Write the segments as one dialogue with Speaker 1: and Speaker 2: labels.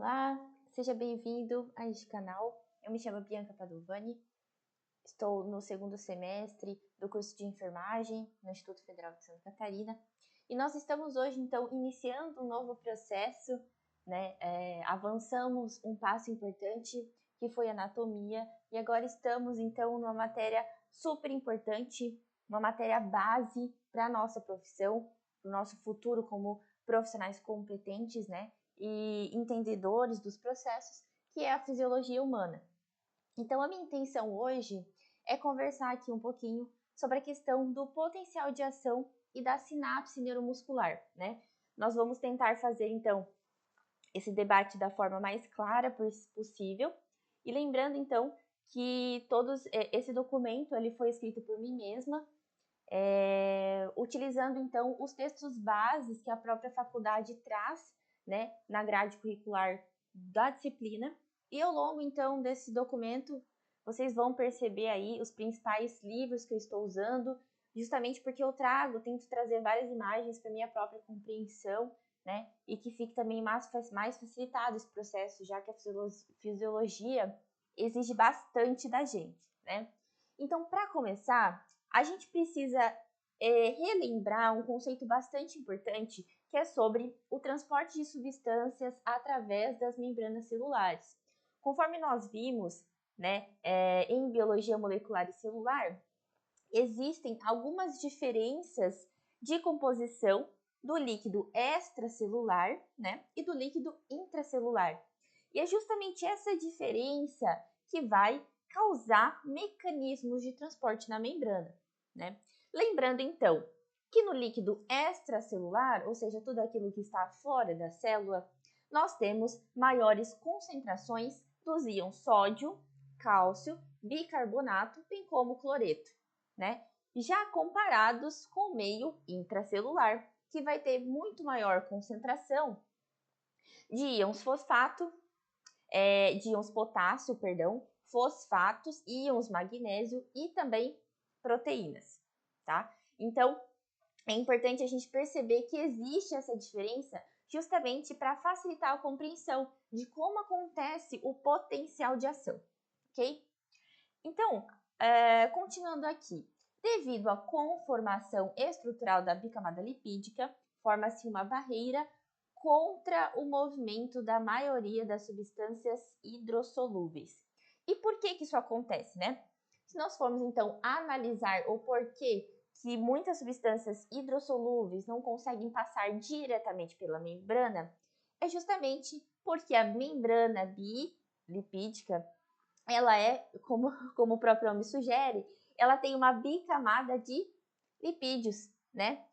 Speaker 1: Olá, seja bem-vindo a este canal. Eu me chamo Bianca Padovani, estou no segundo semestre do curso de enfermagem no Instituto Federal de Santa Catarina e nós estamos hoje, então, iniciando um novo processo, né? Avançamos um passo importante que foi anatomia e agora estamos, então, numa matéria super importante, uma matéria base para a nossa profissão, para o nosso futuro como profissionais competentes, né? E entendedores dos processos, que é a fisiologia humana. Então, a minha intenção hoje é conversar aqui um pouquinho sobre a questão do potencial de ação e da sinapse neuromuscular, né? Nós vamos tentar fazer, então, esse debate da forma mais clara possível. E lembrando, então, que esse documento ele foi escrito por mim mesma, utilizando, então, os textos bases que a própria faculdade traz, né, na grade curricular da disciplina. E ao longo, então, desse documento, vocês vão perceber aí os principais livros que eu estou usando, justamente porque eu tento trazer várias imagens para minha própria compreensão, né, e que fique também mais facilitado esse processo, já que a fisiologia exige bastante da gente, né. Então, para começar, a gente precisa relembrar um conceito bastante importante, que é sobre o transporte de substâncias através das membranas celulares. Conforme nós vimos, né, em biologia molecular e celular, existem algumas diferenças de composição do líquido extracelular, né, e do líquido intracelular. E é justamente essa diferença que vai causar mecanismos de transporte na membrana, né? Lembrando então que no líquido extracelular, ou seja, tudo aquilo que está fora da célula, nós temos maiores concentrações dos íons sódio, cálcio, bicarbonato, bem como cloreto, né? Já comparados com o meio intracelular, que vai ter muito maior concentração de íons de íons potássio, fosfatos, íons magnésio e também proteínas, tá? Então, é importante a gente perceber que existe essa diferença justamente para facilitar a compreensão de como acontece o potencial de ação, ok? Então, continuando aqui, devido à conformação estrutural da bicamada lipídica, forma-se uma barreira contra o movimento da maioria das substâncias hidrossolúveis. E por que isso acontece, né? Se nós formos, então, analisar o porquê que muitas substâncias hidrossolúveis não conseguem passar diretamente pela membrana, é justamente porque a membrana bilipídica, ela como o próprio nome sugere, ela tem uma bicamada de lipídios, né?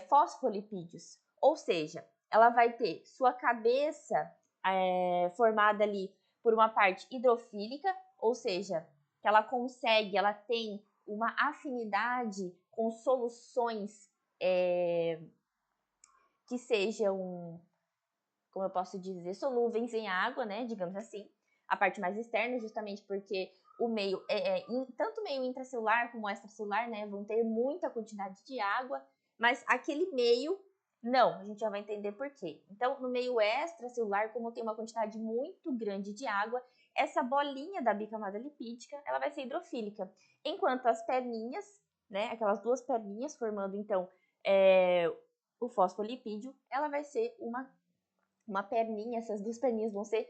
Speaker 1: Fosfolipídios. Ou seja, ela vai ter sua cabeça formada ali por uma parte hidrofílica, ou seja, que ela tem uma afinidade com soluções que sejam, como eu posso dizer, solúveis em água, né, digamos assim, a parte mais externa, justamente porque o meio, tanto o meio intracelular como extracelular, né, vão ter muita quantidade de água, mas aquele meio, não, a gente já vai entender por quê. Então, no meio extracelular, como tem uma quantidade muito grande de água, essa bolinha da bicamada lipídica, ela vai ser hidrofílica, enquanto as perninhas, né, aquelas duas perninhas formando, então, o fosfolipídio, ela vai ser uma perninha, essas duas perninhas vão ser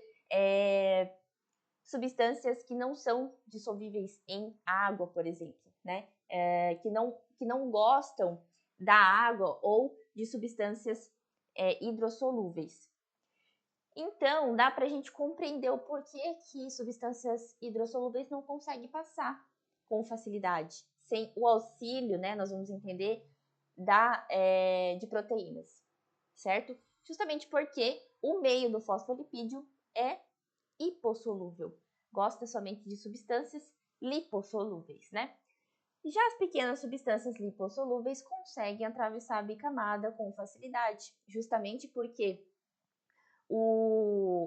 Speaker 1: substâncias que não são dissolvíveis em água, por exemplo, né? Que não gostam da água ou de substâncias hidrossolúveis. Então, dá para a gente compreender o porquê que substâncias hidrossolúveis não conseguem passar com facilidade, sem o auxílio, né? Nós vamos entender de proteínas, certo? Justamente porque o meio do fosfolipídio é hipossolúvel, gosta somente de substâncias lipossolúveis, né? Já as pequenas substâncias lipossolúveis conseguem atravessar a bicamada com facilidade, justamente porque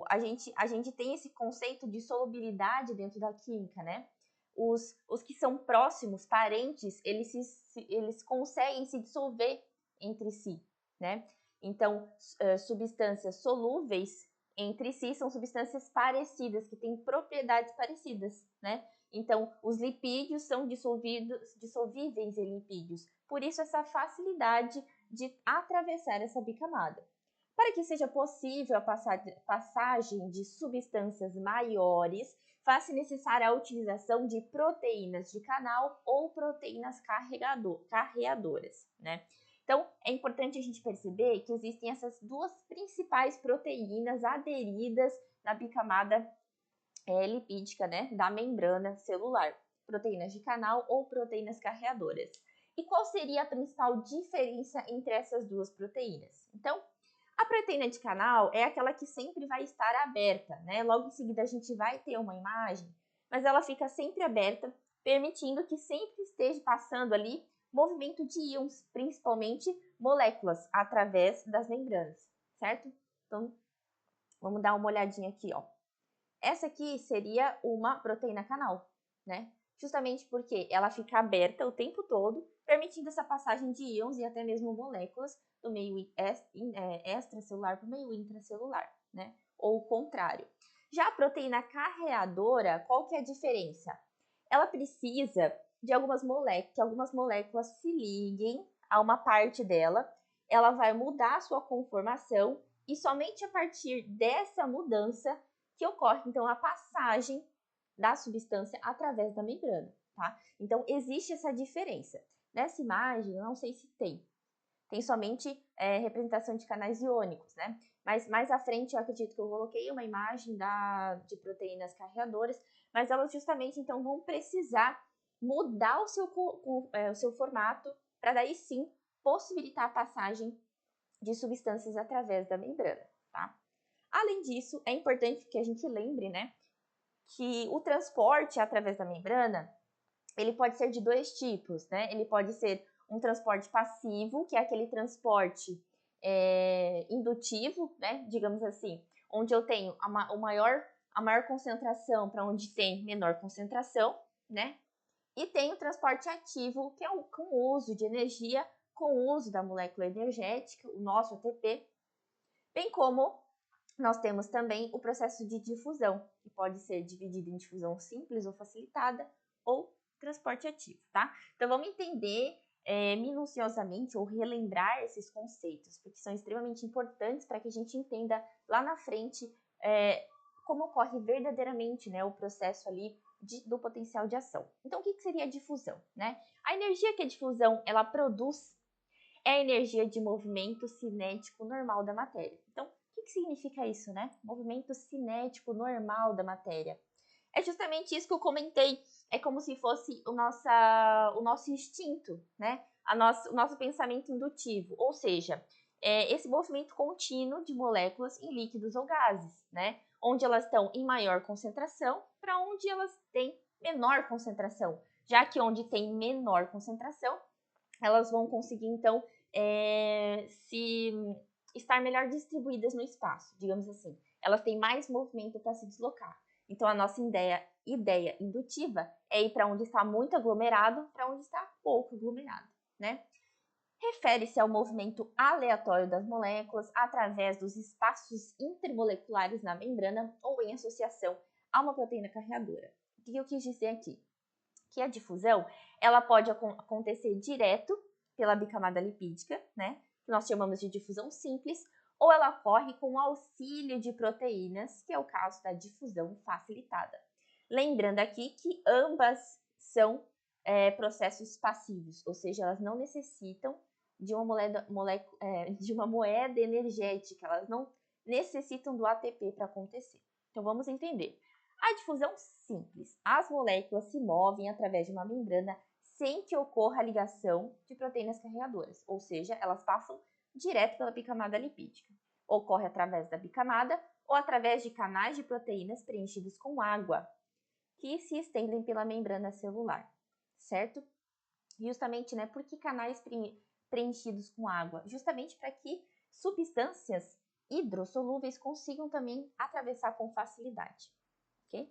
Speaker 1: a gente tem esse conceito de solubilidade dentro da química, né? Os que são próximos, parentes, eles conseguem se dissolver entre si, né? Então, substâncias solúveis entre si são substâncias parecidas, que têm propriedades parecidas, né? Então, os lipídios são dissolvíveis em lipídios. Por isso, essa facilidade de atravessar essa bicamada. Para que seja possível a passagem de substâncias maiores, faz-se necessária a utilização de proteínas de canal ou proteínas carreadoras, né? Então, é importante a gente perceber que existem essas duas principais proteínas aderidas na bicamada lipídica, né, da membrana celular, proteínas de canal ou proteínas carreadoras. E qual seria a principal diferença entre essas duas proteínas? Então, a proteína de canal é aquela que sempre vai estar aberta, né? Logo em seguida a gente vai ter uma imagem, mas ela fica sempre aberta, permitindo que sempre esteja passando ali movimento de íons, principalmente moléculas, através das membranas, certo? Então, vamos dar uma olhadinha aqui, ó. Essa aqui seria uma proteína canal, né? Justamente porque ela fica aberta o tempo todo, permitindo essa passagem de íons e até mesmo moléculas do meio extracelular para o meio intracelular, né? Ou o contrário. Já a proteína carreadora, qual que é a diferença? Ela precisa de algumas moléculas, que algumas moléculas se liguem a uma parte dela, ela vai mudar a sua conformação e somente a partir dessa mudança que ocorre, então, a passagem da substância através da membrana, tá? Então, existe essa diferença. Nessa imagem, eu não sei se tem somente representação de canais iônicos, né? Mas mais à frente, eu acredito que eu coloquei uma imagem de proteínas carreadoras, mas elas justamente, então, vão precisar mudar o seu formato para daí sim possibilitar a passagem de substâncias através da membrana, tá? Além disso, é importante que a gente lembre, né, que o transporte através da membrana, ele pode ser de dois tipos, né? Ele pode ser um transporte passivo, que é aquele transporte indutivo, né, digamos assim, onde eu tenho a maior concentração para onde tem menor concentração, né? E tem o transporte ativo, que é com o uso de energia, com o uso da molécula energética, o nosso ATP, bem como nós temos também o processo de difusão, que pode ser dividido em difusão simples ou facilitada ou transporte ativo, tá? Então vamos entender minuciosamente ou relembrar esses conceitos, porque são extremamente importantes para que a gente entenda lá na frente como ocorre verdadeiramente, né, o processo ali do potencial de ação. Então o que seria a difusão, né? A energia que a difusão ela produz é a energia de movimento cinético normal da matéria. Então, o que significa isso, né? Movimento cinético normal da matéria. É justamente isso que eu comentei. É como se fosse o nosso instinto, né? O nosso pensamento indutivo. Ou seja, esse movimento contínuo de moléculas em líquidos ou gases, né? Onde elas estão em maior concentração para onde elas têm menor concentração. Já que onde tem menor concentração, elas vão conseguir, então, estar melhor distribuídas no espaço, digamos assim. Elas têm mais movimento para se deslocar. Então, a nossa ideia indutiva é ir para onde está muito aglomerado, para onde está pouco aglomerado, né? Refere-se ao movimento aleatório das moléculas através dos espaços intermoleculares na membrana ou em associação a uma proteína carreadora. O que eu quis dizer aqui? Que a difusão, ela pode acontecer direto pela bicamada lipídica, né? Que nós chamamos de difusão simples, ou ela ocorre com o auxílio de proteínas, que é o caso da difusão facilitada. Lembrando aqui que ambas são processos passivos, ou seja, elas não necessitam de uma moeda energética, elas não necessitam do ATP para acontecer. Então vamos entender. A difusão simples. As moléculas se movem através de uma membrana sem que ocorra a ligação de proteínas carreadoras, ou seja, elas passam direto pela bicamada lipídica. Ocorre através da bicamada ou através de canais de proteínas preenchidos com água, que se estendem pela membrana celular, certo? Justamente, né, por que canais preenchidos com água? Justamente para que substâncias hidrossolúveis consigam também atravessar com facilidade. Okay?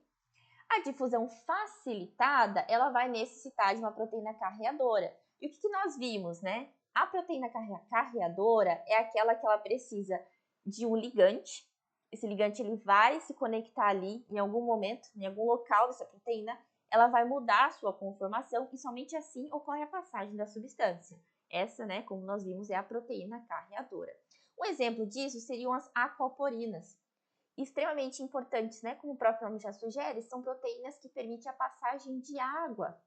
Speaker 1: A difusão facilitada, ela vai necessitar de uma proteína carreadora. E o que nós vimos, né? A proteína carreadora é aquela que ela precisa de um ligante, esse ligante ele vai se conectar ali em algum momento, em algum local dessa proteína, ela vai mudar a sua conformação e somente assim ocorre a passagem da substância. Essa, né, como nós vimos, é a proteína carreadora. Um exemplo disso seriam as aquaporinas. Extremamente importantes, né, como o próprio nome já sugere, são proteínas que permitem a passagem de água,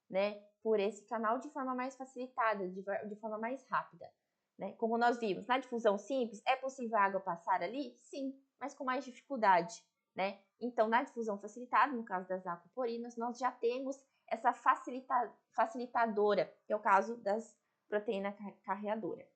Speaker 1: né, por esse canal de forma mais facilitada, de forma mais rápida. Né? Como nós vimos, na difusão simples, é possível a água passar ali? Sim, mas com mais dificuldade. Né? Então, na difusão facilitada, no caso das aquaporinas, nós já temos essa facilitadora, que é o caso das proteínas carreadoras.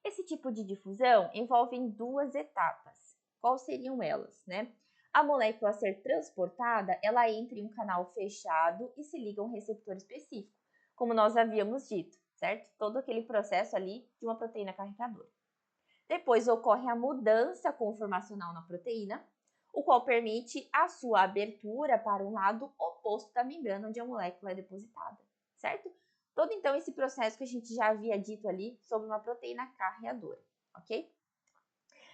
Speaker 1: Esse tipo de difusão envolve duas etapas. Quais seriam elas? Né? A molécula a ser transportada, ela entra em um canal fechado e se liga a um receptor específico, como nós havíamos dito, certo? Todo aquele processo ali de uma proteína carregadora. Depois ocorre a mudança conformacional na proteína, o qual permite a sua abertura para um lado oposto da membrana onde a molécula é depositada, certo? Todo então esse processo que a gente já havia dito ali sobre uma proteína carreadora, ok?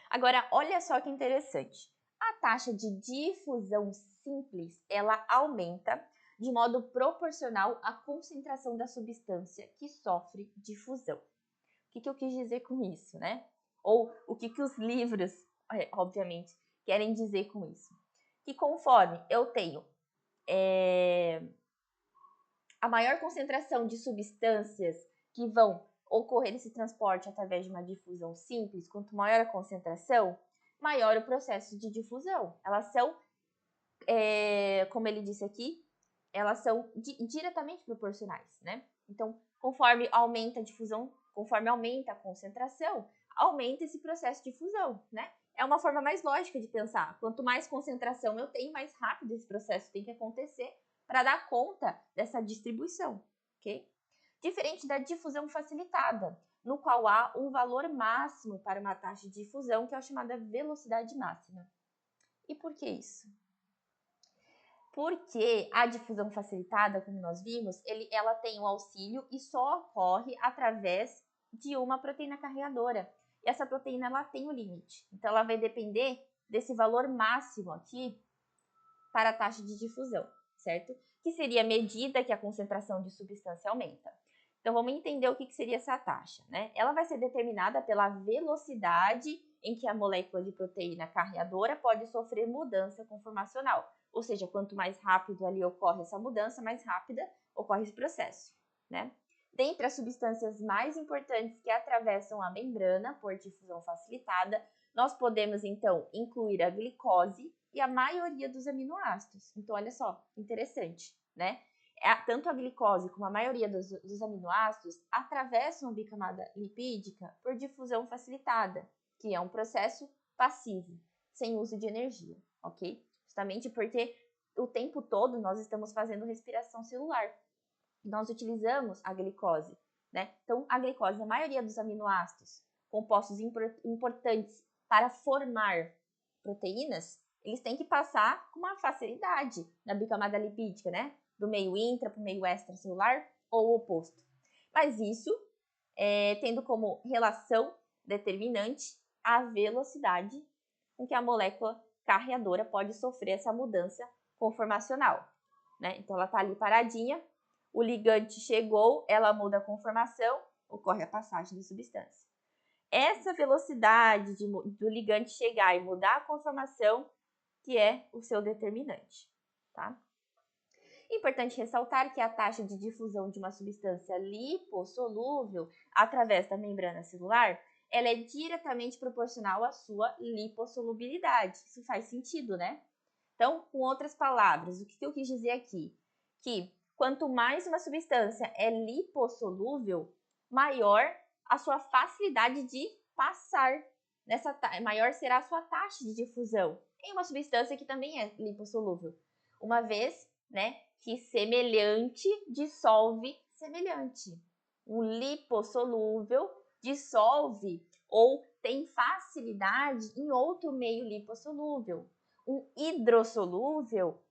Speaker 1: Agora, olha só que interessante. A taxa de difusão simples, ela aumenta de modo proporcional à concentração da substância que sofre difusão. O que eu quis dizer com isso, né? Ou o que os livros, obviamente, querem dizer com isso? Que conforme eu tenho a maior concentração de substâncias que vão ocorrer esse transporte através de uma difusão simples, quanto maior a concentração, maior o processo de difusão. Elas são, como ele disse aqui, elas são diretamente proporcionais, né? Então, conforme aumenta a difusão, conforme aumenta a concentração, aumenta esse processo de fusão, né? É uma forma mais lógica de pensar. Quanto mais concentração eu tenho, mais rápido esse processo tem que acontecer para dar conta dessa distribuição, ok? Diferente da difusão facilitada, no qual há um valor máximo para uma taxa de difusão, que é a chamada velocidade máxima. E por que isso? Porque a difusão facilitada, como nós vimos, ela tem um auxílio e só ocorre através de uma proteína carreadora. E essa proteína ela tem um limite. Então, ela vai depender desse valor máximo aqui para a taxa de difusão, certo? Que seria a medida que a concentração de substância aumenta. Então, vamos entender o que seria essa taxa, né? Ela vai ser determinada pela velocidade em que a molécula de proteína carreadora pode sofrer mudança conformacional. Ou seja, quanto mais rápido ali ocorre essa mudança, mais rápida ocorre esse processo, né? Dentre as substâncias mais importantes que atravessam a membrana por difusão facilitada, nós podemos, então, incluir a glicose e a maioria dos aminoácidos. Então, olha só, interessante, né? Tanto a glicose como a maioria dos aminoácidos atravessam a bicamada lipídica por difusão facilitada, que é um processo passivo, sem uso de energia, ok? Justamente porque o tempo todo nós estamos fazendo respiração celular. Nós utilizamos a glicose, né? Então, a glicose, a maioria dos aminoácidos, compostos importantes para formar proteínas, eles têm que passar com uma facilidade na bicamada lipídica, né? Do meio intra para o meio extracelular ou o oposto. Mas isso tendo como relação determinante a velocidade com que a molécula carreadora pode sofrer essa mudança conformacional, né? Então, ela está ali paradinha, o ligante chegou, ela muda a conformação, ocorre a passagem da substância. Essa velocidade do ligante chegar e mudar a conformação que é o seu determinante, tá? Importante ressaltar que a taxa de difusão de uma substância lipossolúvel através da membrana celular, ela é diretamente proporcional à sua lipossolubilidade. Isso faz sentido, né? Então, com outras palavras, o que eu quis dizer aqui? Que quanto mais uma substância é lipossolúvel, maior a sua facilidade de passar, maior será a sua taxa de difusão em uma substância que também é lipossolúvel. Uma vez, né, que semelhante dissolve semelhante. Um lipossolúvel dissolve ou tem facilidade em outro meio lipossolúvel. Um hidrossolúvel,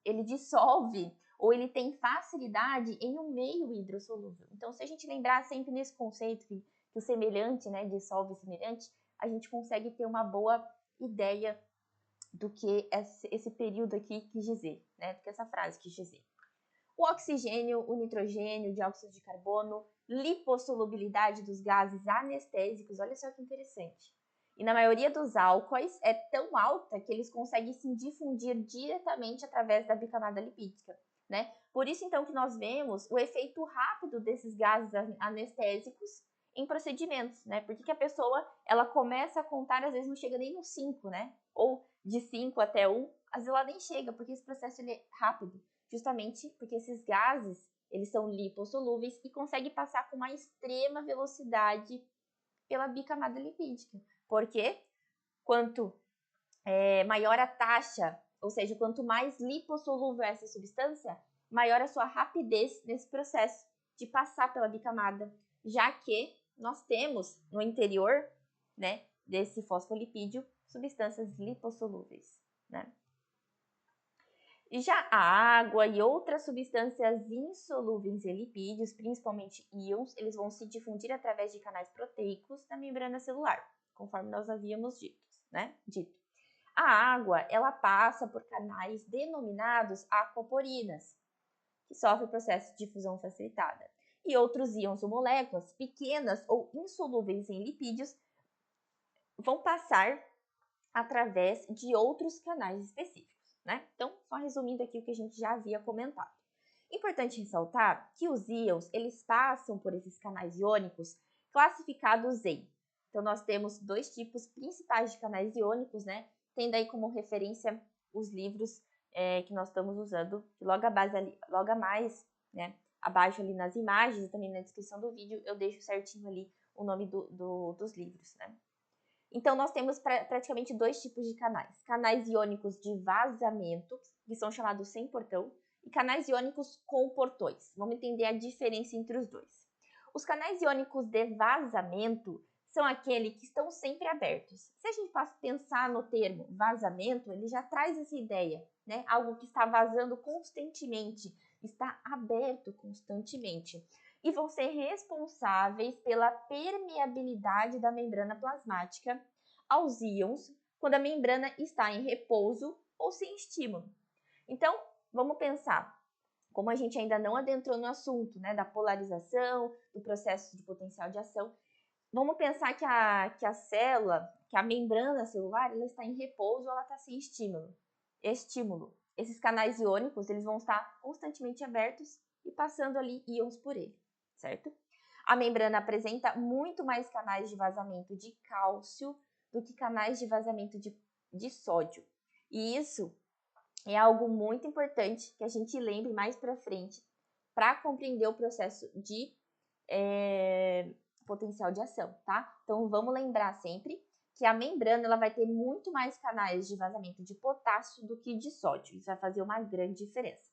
Speaker 1: ele dissolve ou ele tem facilidade em um meio hidrossolúvel. Então, se a gente lembrar sempre nesse conceito que o semelhante, né, dissolve semelhante, a gente consegue ter uma boa ideia do que esse período aqui quis dizer, né? Do que essa frase quis dizer. O oxigênio, o nitrogênio, o dióxido de carbono, lipossolubilidade dos gases anestésicos, olha só que interessante. E na maioria dos álcoois é tão alta que eles conseguem se difundir diretamente através da bicamada lipídica, né? Por isso, então, que nós vemos o efeito rápido desses gases anestésicos em procedimentos, né? Porque que a pessoa, ela começa a contar, às vezes não chega nem no 5, né? Ou de 5 até 1, às vezes ela nem chega, porque esse processo ele é rápido. Justamente porque esses gases, eles são lipossolúveis e conseguem passar com uma extrema velocidade pela bicamada lipídica. Porque quanto maior a taxa, ou seja, quanto mais lipossolúvel é essa substância, maior a sua rapidez nesse processo de passar pela bicamada, já que nós temos no interior, né, desse fosfolipídio substâncias lipossolúveis, né? Já a água e outras substâncias insolúveis em lipídios, principalmente íons, eles vão se difundir através de canais proteicos da membrana celular, conforme nós havíamos dito, né? A água, ela passa por canais denominados aquaporinas, que sofrem processo de difusão facilitada. E outros íons ou moléculas pequenas ou insolúveis em lipídios vão passar através de outros canais específicos, né? Então, só resumindo aqui o que a gente já havia comentado. Importante ressaltar que os íons, eles passam por esses canais iônicos classificados em. Então, nós temos dois tipos principais de canais iônicos, né? Tendo aí como referência os livros que nós estamos usando, que logo a mais, né? Abaixo ali nas imagens e também na descrição do vídeo, eu deixo certinho ali o nome dos livros, né? Então, nós temos praticamente dois tipos de canais. Canais iônicos de vazamento, que são chamados sem portão, e canais iônicos com portões. Vamos entender a diferença entre os dois. Os canais iônicos de vazamento são aqueles que estão sempre abertos. Se a gente pensar no termo vazamento, ele já traz essa ideia, né? Algo que está vazando constantemente, está aberto constantemente. E vão ser responsáveis pela permeabilidade da membrana plasmática aos íons quando a membrana está em repouso ou sem estímulo. Então, vamos pensar, como a gente ainda não adentrou no assunto, né, da polarização, do processo de potencial de ação, vamos pensar que a célula, que a membrana celular, ela está em repouso ou ela está sem estímulo. Esses canais iônicos, eles vão estar constantemente abertos e passando ali íons por ele, certo? A membrana apresenta muito mais canais de vazamento de cálcio do que canais de vazamento de sódio. E isso é algo muito importante que a gente lembre mais para frente para compreender o processo de potencial de ação, tá? Então, vamos lembrar sempre que a membrana ela vai ter muito mais canais de vazamento de potássio do que de sódio. Isso vai fazer uma grande diferença.